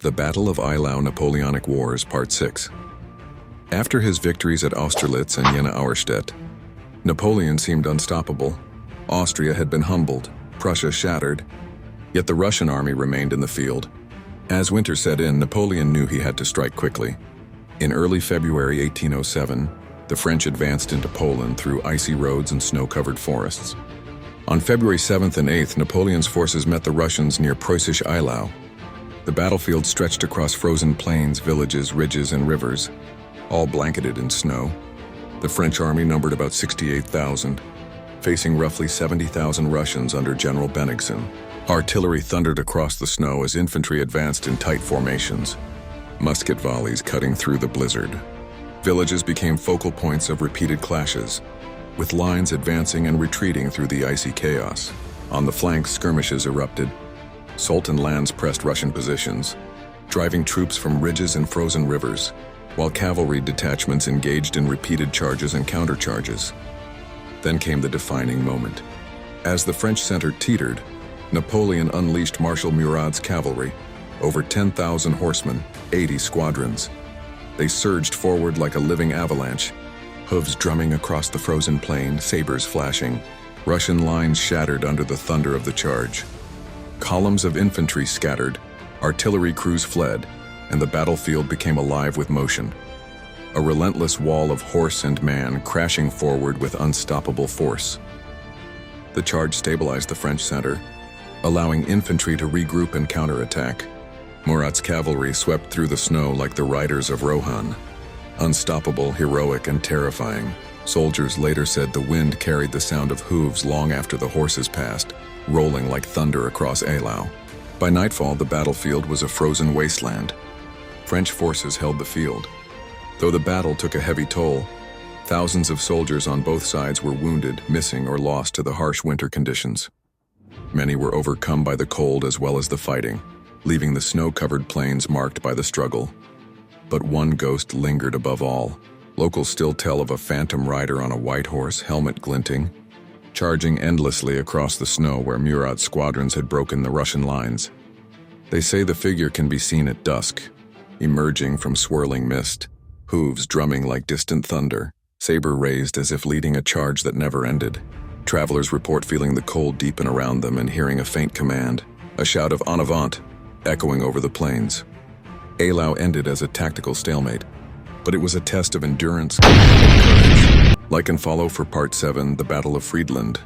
The Battle of Eylau Napoleonic Wars, Part 6. After his victories at Austerlitz and Jena Auerstedt, Napoleon seemed unstoppable. Austria had been humbled, Prussia shattered, yet the Russian army remained in the field. As winter set in, Napoleon knew he had to strike quickly. In early February 1807, the French advanced into Poland through icy roads and snow-covered forests. On February 7th and 8th, Napoleon's forces met the Russians near Preußisch Eylau. The battlefield stretched across frozen plains, villages, ridges, and rivers, all blanketed in snow. The French army numbered about 68,000, facing roughly 70,000 Russians under General Bennigsen. Artillery thundered across the snow as infantry advanced in tight formations, musket volleys cutting through the blizzard. Villages became focal points of repeated clashes, with lines advancing and retreating through the icy chaos. On the flanks, skirmishes erupted. Sultan lands pressed Russian positions, driving troops from ridges and frozen rivers, while cavalry detachments engaged in repeated charges and countercharges. Then came the defining moment. As the French center teetered, Napoleon unleashed Marshal Murat's cavalry, over 10,000 horsemen, 80 squadrons. They surged forward like a living avalanche, hooves drumming across the frozen plain, sabers flashing. Russian lines shattered under the thunder of the charge. Columns of infantry scattered, artillery crews fled, and the battlefield became alive with motion. A relentless wall of horse and man crashing forward with unstoppable force. The charge stabilized the French center, allowing infantry to regroup and counterattack. Murat's cavalry swept through the snow like the riders of Rohan. Unstoppable, heroic, and terrifying. Soldiers later said the wind carried the sound of hooves long after the horses passed, rolling like thunder across Eylau. By nightfall, the battlefield was a frozen wasteland. French forces held the field. Though the battle took a heavy toll, thousands of soldiers on both sides were wounded, missing, or lost to the harsh winter conditions. Many were overcome by the cold as well as the fighting, leaving the snow-covered plains marked by the struggle. But one ghost lingered above all. Locals still tell of a phantom rider on a white horse, helmet glinting, charging endlessly across the snow where Murat's squadrons had broken the Russian lines. They say the figure can be seen at dusk, emerging from swirling mist, hooves drumming like distant thunder, saber raised as if leading a charge that never ended. Travelers report feeling the cold deepen around them and hearing a faint command, a shout of "En avant," echoing over the plains. Eylau ended as a tactical stalemate, but it was a test of endurance and courage. Like and follow for Part 7, The Battle of Friedland.